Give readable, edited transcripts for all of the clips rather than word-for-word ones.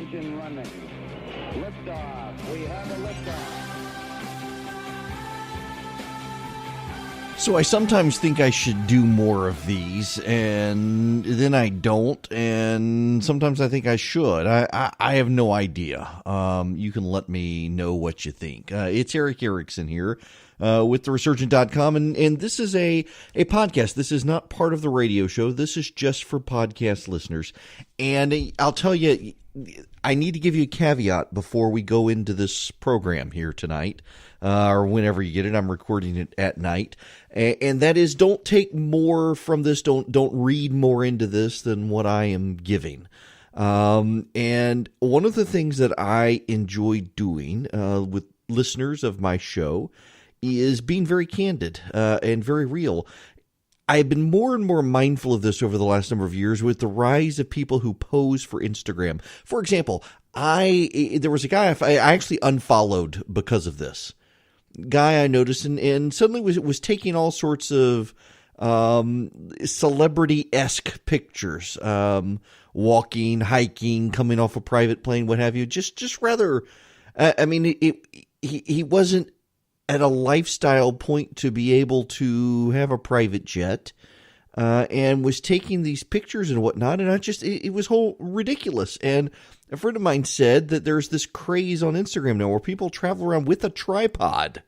Engine running. Liftoff. We have a liftoff. So I sometimes think I should do more of these, and then I don't, and sometimes I think I should. I have no idea. You can let me know what you think. It's Eric Erickson here with TheResurgent.com, and this is a podcast. This is not part of the radio show. This is just for podcast listeners. And I'll tell you, I need to give you a caveat before we go into this program here tonight. Or whenever you get it. I'm recording it at night. And that is, don't take more from this. Don't read more into this than what I am giving. And one of the things that I enjoy doing with listeners of my show is being very candid and very real. I've been more and more mindful of this over the last number of years with the rise of people who pose for Instagram. For example, there was a guy I actually unfollowed because of this. Guy I noticed and suddenly was taking all sorts of celebrity-esque pictures, walking, hiking, coming off a private plane, what have you. Just rather, he wasn't at a lifestyle point to be able to have a private jet, and was taking these pictures and whatnot, and it was whole ridiculous. And a friend of mine said that there's this craze on Instagram now where people travel around with a tripod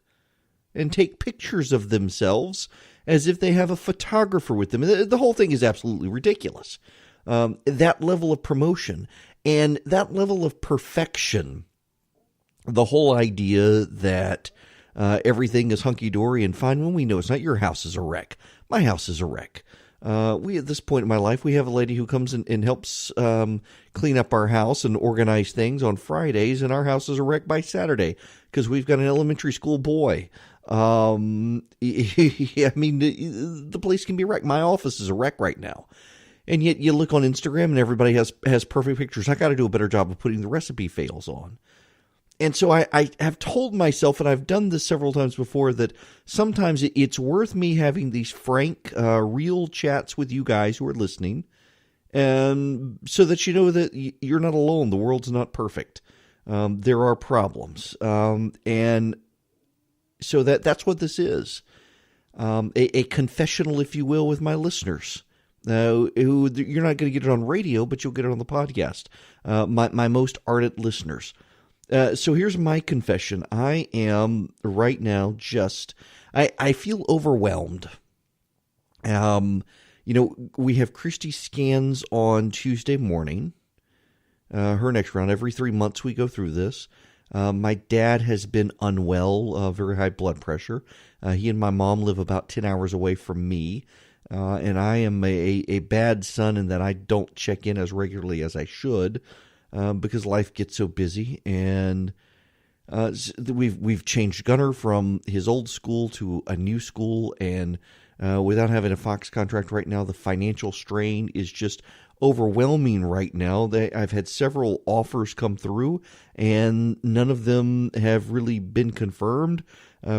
and take pictures of themselves as if they have a photographer with them. The whole thing is absolutely ridiculous. That level of promotion and that level of perfection, the whole idea that everything is hunky-dory and fine when we know it's not. Your house is a wreck. My house is a wreck. At this point in my life, we have a lady who comes and helps clean up our house and organize things on Fridays, and our house is a wreck by Saturday because we've got an elementary school boy. The place can be wrecked. My office is a wreck right now. And yet you look on Instagram and everybody has perfect pictures. I got to do a better job of putting the recipe fails on. And so I have told myself, and I've done this several times before, that sometimes it's worth me having these frank, real chats with you guys who are listening, and so that you know that you're not alone. The world's not perfect. There are problems. And so that's what this is. A confessional, if you will, with my listeners. Who you're not going to get it on radio, but you'll get it on the podcast. My most ardent listeners. So here's my confession. I am right now I feel overwhelmed. We have Christy Scans on Tuesday morning. Her next round. Every 3 months we go through this. My dad has been unwell, very high blood pressure. He and my mom live about 10 hours away from me. And I am a bad son in that I don't check in as regularly as I should. Because life gets so busy, and we've changed Gunner from his old school to a new school, and without having a Fox contract right now, the financial strain is just overwhelming right now. I've had several offers come through, and none of them have really been confirmed.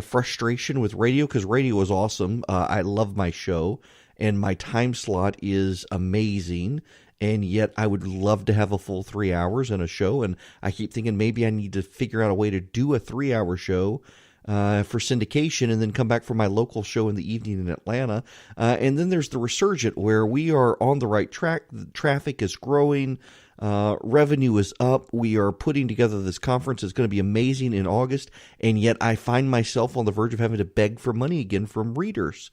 Frustration with radio, because radio is awesome. I love my show, and my time slot is amazing. And yet I would love to have a full 3 hours in a show. And I keep thinking maybe I need to figure out a way to do a 3-hour show for syndication and then come back for my local show in the evening in Atlanta. And then there's the Resurgent, where we are on the right track. The traffic is growing. Revenue is up. We are putting together this conference. It's going to be amazing in August. And yet I find myself on the verge of having to beg for money again from readers.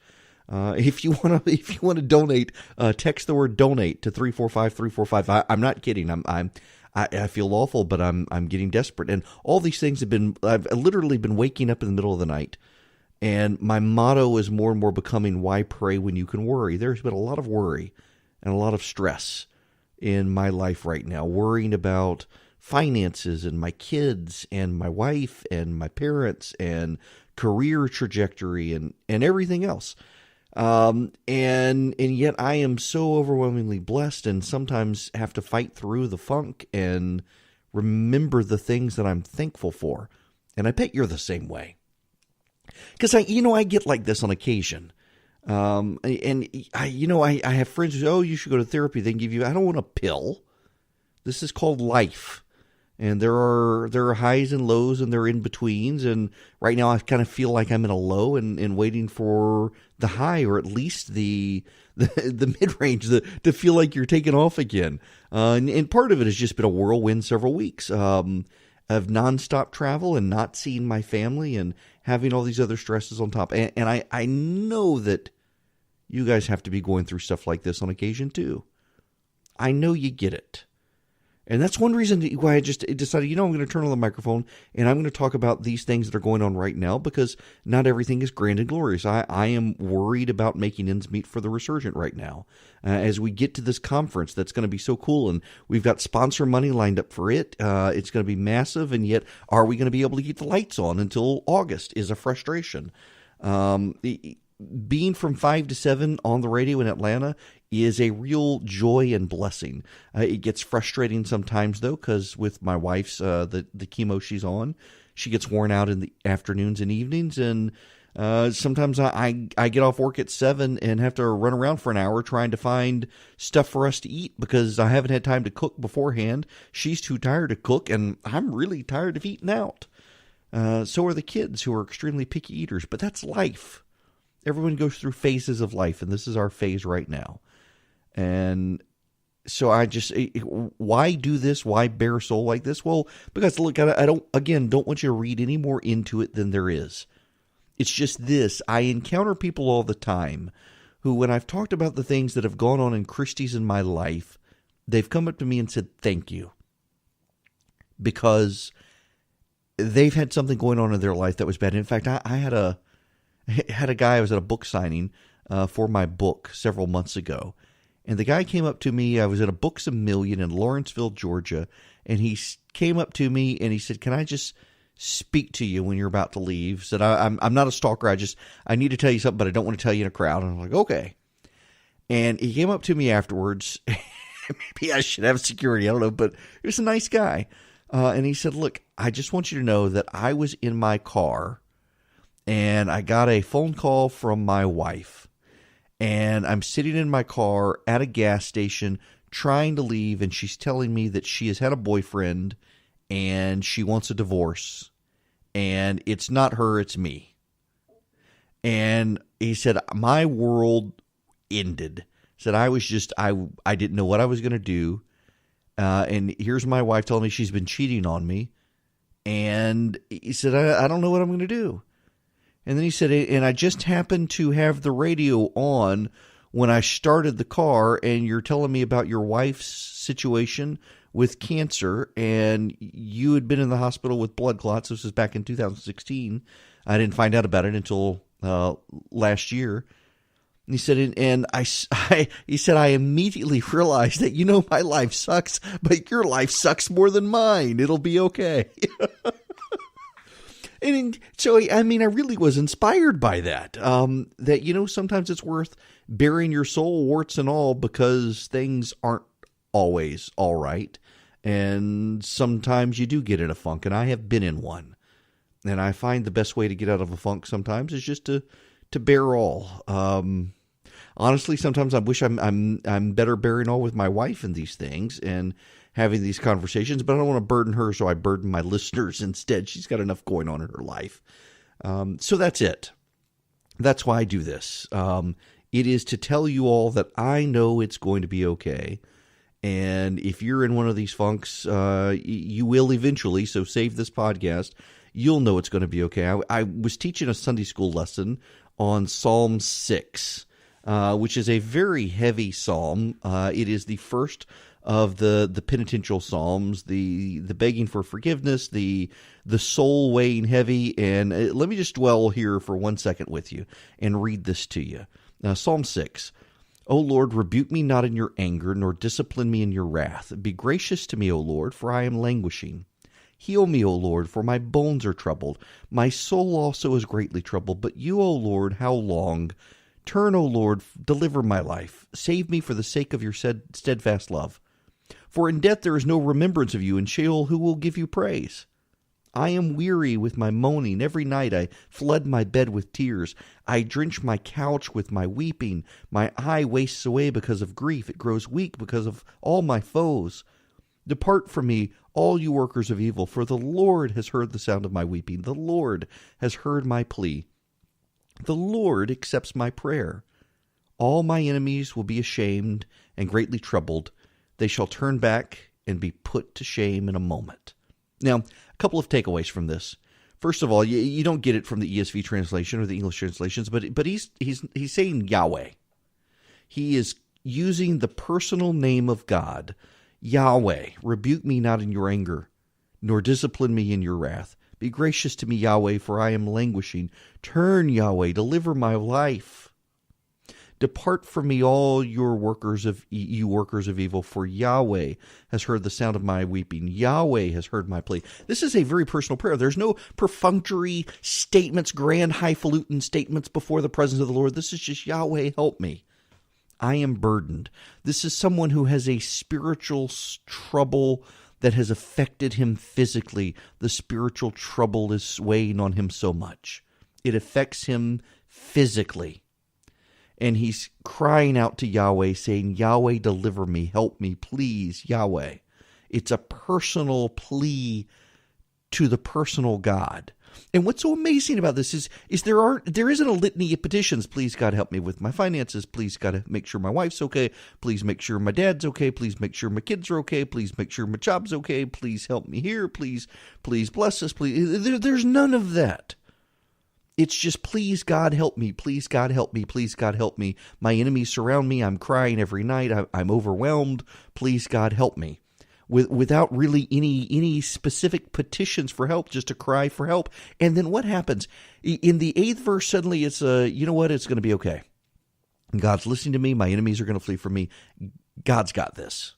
If you want to donate, text the word donate to 345-345. I'm not kidding. I feel awful, but I'm getting desperate. And all these things I've literally been waking up in the middle of the night. And my motto is more and more becoming, why pray when you can worry? There's been a lot of worry and a lot of stress in my life right now, worrying about finances and my kids and my wife and my parents and career trajectory and everything else. And yet I am so overwhelmingly blessed, and sometimes have to fight through the funk and remember the things that I'm thankful for. And I bet you're the same way. Because I get like this on occasion. And I have friends who say, oh, you should go to therapy. They can give you, I don't want a pill. This is called life. And there are highs and lows, and there are in-betweens. And right now I kind of feel like I'm in a low and waiting for the high, or at least the mid-range to feel like you're taking off again. And part of it has just been a whirlwind several weeks of nonstop travel and not seeing my family and having all these other stresses on top. And I know that you guys have to be going through stuff like this on occasion too. I know you get it. And that's one reason why I just decided, I'm going to turn on the microphone and I'm going to talk about these things that are going on right now, because not everything is grand and glorious. I am worried about making ends meet for the Resurgent right now. As we get to this conference, that's going to be so cool, and we've got sponsor money lined up for it. It's going to be massive, and yet are we going to be able to keep the lights on until August is a frustration. Being from 5 to 7 on the radio in Atlanta is a real joy and blessing. It gets frustrating sometimes, though, because with my wife's, the chemo she's on, she gets worn out in the afternoons and evenings, and sometimes I get off work at 7 and have to run around for an hour trying to find stuff for us to eat because I haven't had time to cook beforehand. She's too tired to cook, and I'm really tired of eating out. So are the kids, who are extremely picky eaters, but that's life. Everyone goes through phases of life, and this is our phase right now. And so why do this? Why bare soul like this? Well, because look, I don't want you to read any more into it than there is. It's just this. I encounter people all the time who, when I've talked about the things that have gone on in Christie's in my life, they've come up to me and said, thank you. Because they've had something going on in their life that was bad. In fact, I had a guy, I was at a book signing for my book several months ago. And the guy came up to me. I was at a Books A Million in Lawrenceville, Georgia. And he came up to me and he said, can I just speak to you when you're about to leave? Said, I'm not a stalker. I need to tell you something, but I don't want to tell you in a crowd. And I'm like, okay. And he came up to me afterwards. Maybe I should have security. I don't know, but he was a nice guy. And he said, look, I just want you to know that I was in my car and I got a phone call from my wife. And I'm sitting in my car at a gas station trying to leave, and she's telling me that she has had a boyfriend and she wants a divorce. And it's not her, it's me. And he said, my world ended. He said, I didn't know what I was going to do. And here's my wife telling me she's been cheating on me. And he said, I don't know what I'm going to do. And then he said, and I just happened to have the radio on when I started the car, and you're telling me about your wife's situation with cancer, and you had been in the hospital with blood clots. This was back in 2016. I didn't find out about it until last year. And he said, he said, I immediately realized that, my life sucks, but your life sucks more than mine. It'll be okay. And so, I really was inspired by that. That, sometimes it's worth bearing your soul, warts and all, because things aren't always all right. And sometimes you do get in a funk, and I have been in one. And I find the best way to get out of a funk sometimes is just to bear all. Honestly, sometimes I wish I'm better bearing all with my wife in these things and having these conversations, but I don't want to burden her, so I burden my listeners instead. She's got enough going on in her life. So that's it. That's why I do this. It is to tell you all that I know it's going to be okay. And if you're in one of these funks, you will eventually, so save this podcast. You'll know it's going to be okay. I was teaching a Sunday school lesson on Psalm 6, which is a very heavy psalm. It is the first of the penitential psalms, the begging for forgiveness, the soul weighing heavy. And let me just dwell here for 1 second with you and read this to you. Psalm 6. O Lord, rebuke me not in your anger, nor discipline me in your wrath. Be gracious to me, O Lord, for I am languishing. Heal me, O Lord, for my bones are troubled. My soul also is greatly troubled. But you, O Lord, how long? Turn, O Lord, deliver my life. Save me for the sake of your steadfast love. For in death there is no remembrance of you. In Sheol who will give you praise? I am weary with my moaning. Every night I flood my bed with tears. I drench my couch with my weeping. My eye wastes away because of grief. It grows weak because of all my foes. Depart from me, all you workers of evil, for the Lord has heard the sound of my weeping. The Lord has heard my plea. The Lord accepts my prayer. All my enemies will be ashamed and greatly troubled. They shall turn back and be put to shame in a moment. Now, a couple of takeaways from this. First of all, you don't get it from the ESV translation or the English translations, but he's saying Yahweh. He is using the personal name of God. Yahweh, rebuke me not in your anger, nor discipline me in your wrath. Be gracious to me, Yahweh, for I am languishing. Turn, Yahweh, deliver my life. Depart from me, all you workers of evil, for Yahweh has heard the sound of my weeping. Yahweh has heard my plea. This is a very personal prayer. There's no perfunctory statements, grand highfalutin statements before the presence of the Lord. This is just, Yahweh, help me. I am burdened. This is someone who has a spiritual trouble that has affected him physically. The spiritual trouble is weighing on him so much. It affects him physically. And he's crying out to Yahweh, saying, Yahweh, deliver me, help me, please, Yahweh. It's a personal plea to the personal God. And what's so amazing about this is there isn't a litany of petitions. Please, God, help me with my finances. Please, God, make sure my wife's okay. Please make sure my dad's okay. Please make sure my kids are okay. Please make sure my job's okay. Please help me here. Please bless us. Please. There's none of that. It's just, please, God, help me. Please, God, help me. Please, God, help me. My enemies surround me. I'm crying every night. I'm overwhelmed. Please, God, help me. Without really any specific petitions for help, just a cry for help. And then what happens? In the 8th verse, suddenly it's, you know what? It's going to be okay. God's listening to me. My enemies are going to flee from me. God's got this.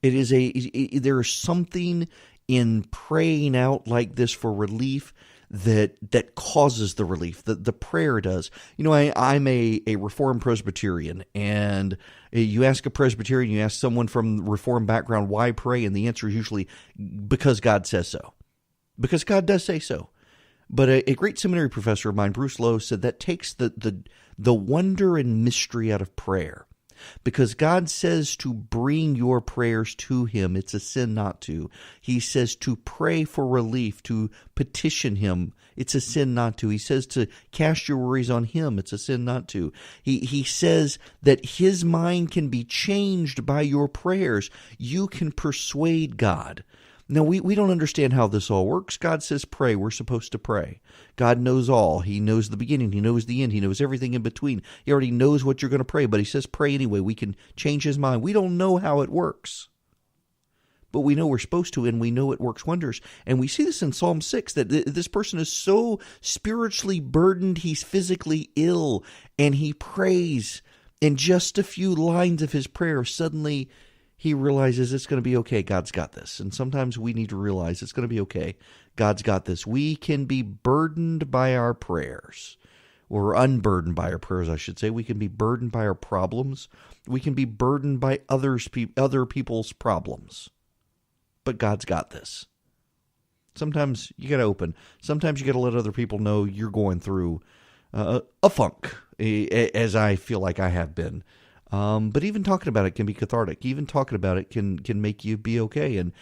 There is something in praying out like this for relief that causes the relief, that the prayer does. You know, I'm a Reformed Presbyterian, and you ask a Presbyterian, you ask someone from Reformed background, why pray? And the answer is usually, because God says so. Because God does say so. But a great seminary professor of mine, Bruce Lowe, said that takes the wonder and mystery out of prayer. Because God says to bring your prayers to Him. It's a sin not to. He says to pray for relief, to petition Him. It's a sin not to. He says to cast your worries on Him. It's a sin not to. He says that His mind can be changed by your prayers. You can persuade God. Now, we don't understand how this all works. God says pray. We're supposed to pray. God knows all. He knows the beginning. He knows the end. He knows everything in between. He already knows what you're going to pray, but He says pray anyway. We can change His mind. We don't know how it works, but we know we're supposed to, and we know it works wonders. And we see this in Psalm 6, that this person is so spiritually burdened, he's physically ill, and he prays. In just a few lines of his prayer, suddenly he realizes it's going to be okay. God's got this. And sometimes we need to realize it's going to be okay. God's got this. We can be burdened by our prayers, or unburdened by our prayers, I should say. We can be burdened by our problems. We can be burdened by other people's problems. But God's got this. Sometimes you got to open. Sometimes you got to let other people know you're going through a funk, as I feel like I have been. But even talking about it can be cathartic. Even talking about it can make you be okay. And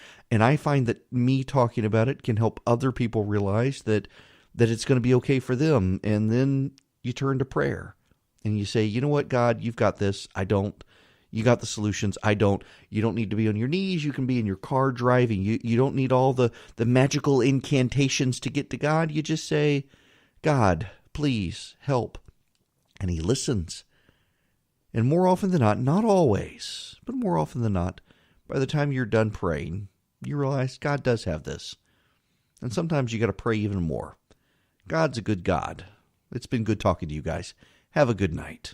I find that me talking about it can help other people realize that it's going to be okay for them. And then you turn to prayer and you say, you know what, God, you've got this. I don't. You got the solutions. I don't. You don't need to be on your knees. You can be in your car driving. You don't need all the magical incantations to get to God. You just say, God, please help. And He listens. And more often than not always, but more often than not, by the time you're done praying, you realize God does have this. And sometimes you got to pray even more. God's a good God. It's been good talking to you guys. Have a good night.